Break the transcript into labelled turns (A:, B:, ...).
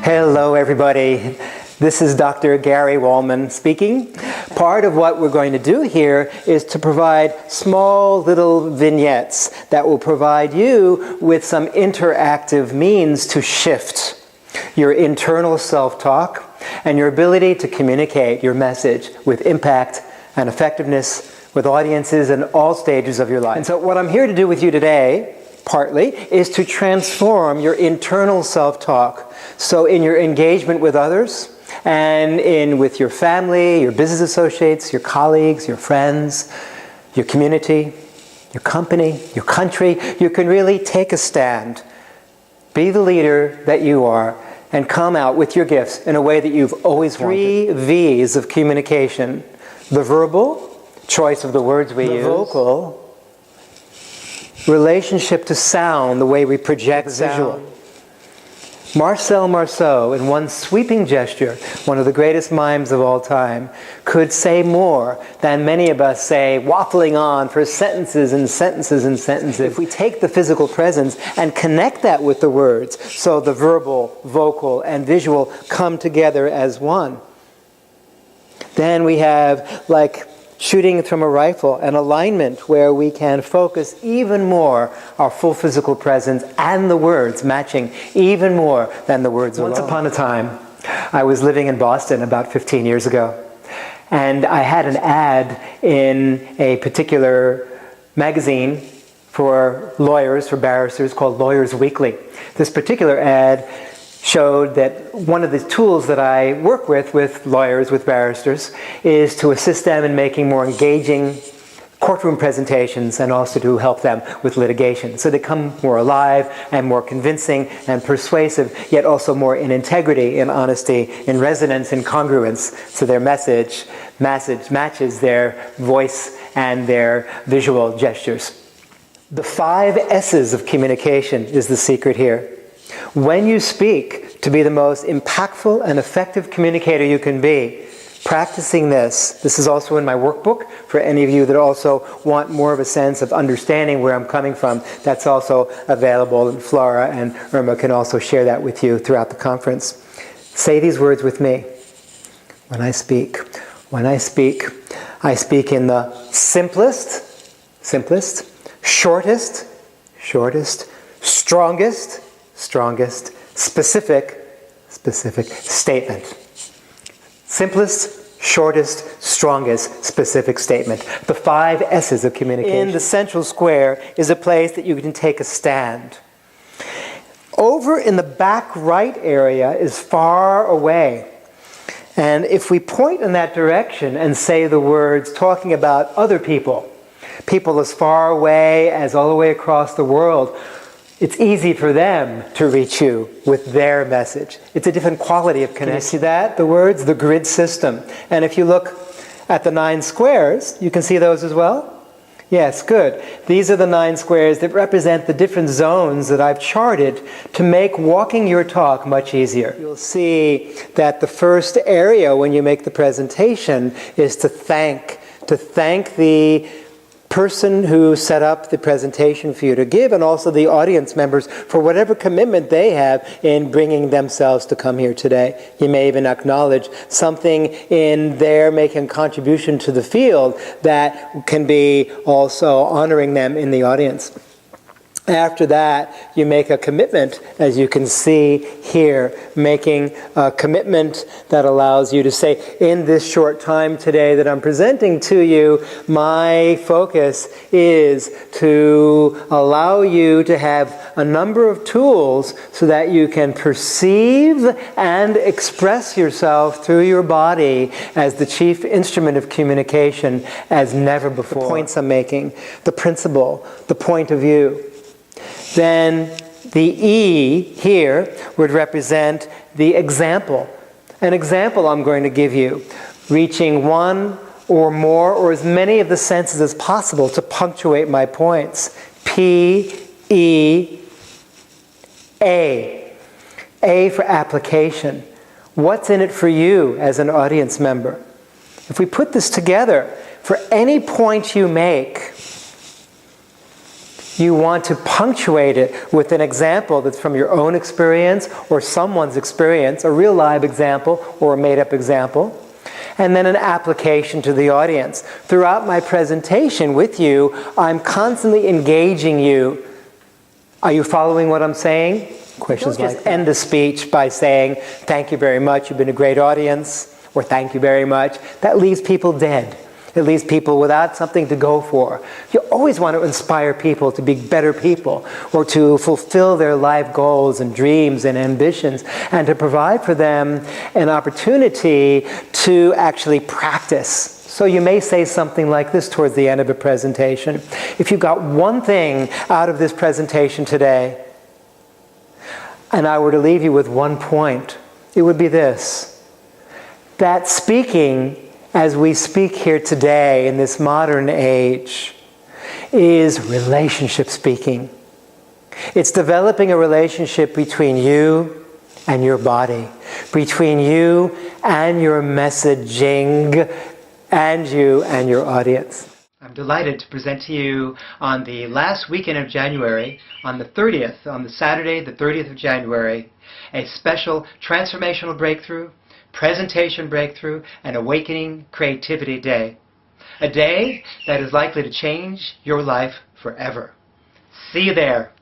A: Hello everybody, this is Dr. Gary Wohlman speaking. Part of what we're going to do here is to provide small little vignettes that will provide you with some interactive means to shift your internal self-talk and your ability to communicate your message with impact and effectiveness with audiences in all stages of your life. And so what I'm here to do with you today, partly, is to transform your internal self-talk. So in your engagement with others, and with your family, your business associates, your colleagues, your friends, your community, your company, your country, you can really take a stand, be the leader that you are, and come out with your gifts in a way that you've always wanted. 3 V's of communication: the verbal, choice of the words we use; the vocal, relationship to sound, the way we project sound. Marcel Marceau, in one sweeping gesture, one of the greatest mimes of all time, could say more than many of us say, waffling on for sentences and sentences and sentences. If we take the physical presence and connect that with the words, so the verbal, vocal, and visual come together as one, then we have, like shooting from a rifle, an alignment where we can focus even more our full physical presence and the words matching even more than the words alone. Once upon a time, I was living in Boston about 15 years ago, and I had an ad in a particular magazine for lawyers, for barristers, called Lawyers Weekly. This particular ad showed that one of the tools that I work with lawyers, with barristers, is to assist them in making more engaging courtroom presentations and also to help them with litigation. So they come more alive and more convincing and persuasive, yet also more in integrity, in honesty, in resonance, in congruence. So their message matches their voice and their visual gestures. The 5 S's of communication is the secret here. When you speak, to be the most impactful and effective communicator you can be, practicing this is also in my workbook for any of you that also want more of a sense of understanding where I'm coming from. That's also available, and Flora and Irma can also share that with you throughout the conference. Say these words with me. When I speak, I speak in the simplest, shortest, strongest, specific statement. Simplest, shortest, strongest, specific statement. The 5 S's of communication. In the central square is a place that you can take a stand. Over in the back right area is far away. And if we point in that direction and say the words talking about other people as far away as all the way across the world, it's easy for them to reach you with their message. It's a different quality of connection. Can you see that? The words, the grid system. And if you look at the 9 squares, you can see those as well? Yes, good. These are the 9 squares that represent the different zones that I've charted to make walking your talk much easier. You'll see that the first area when you make the presentation is to thank the person who set up the presentation for you to give, and also the audience members for whatever commitment they have in bringing themselves to come here today. You may even acknowledge something in their making a contribution to the field that can be also honoring them in the audience. After that, you make a commitment, as you can see here, making a commitment that allows you to say, in this short time today that I'm presenting to you, my focus is to allow you to have a number of tools so that you can perceive and express yourself through your body as the chief instrument of communication as never before. The points I'm making, the principle, the point of view. Then the E here would represent the example. An example I'm going to give you, reaching one or more or as many of the senses as possible to punctuate my points. P, E, A. A for application. What's in it for you as an audience member? If we put this together, for any point you make, You want to punctuate it with an example that's from your own experience or someone's experience, a real live example or a made-up example, and then an application to the audience. Throughout my presentation with you, I'm constantly engaging you. Are you following what I'm saying? Questions like that. End the speech by saying, thank you very much, you've been a great audience, or thank you very much. That leaves people dead. It leaves people without something to go for. You always want to inspire people to be better people, or to fulfill their life goals and dreams and ambitions, and to provide for them an opportunity to actually practice. So you may say something like this towards the end of a presentation. If you got one thing out of this presentation today, and I were to leave you with one point, it would be this: that speaking, as we speak here today in this modern age, is relationship speaking. It's developing a relationship between you and your body, between you and your messaging, and you and your audience. I'm delighted to present to you on the last weekend of January, on the 30th, on the Saturday, the 30th of January, a special transformational breakthrough, presentation breakthrough, and awakening creativity day. A day that is likely to change your life forever. See you there.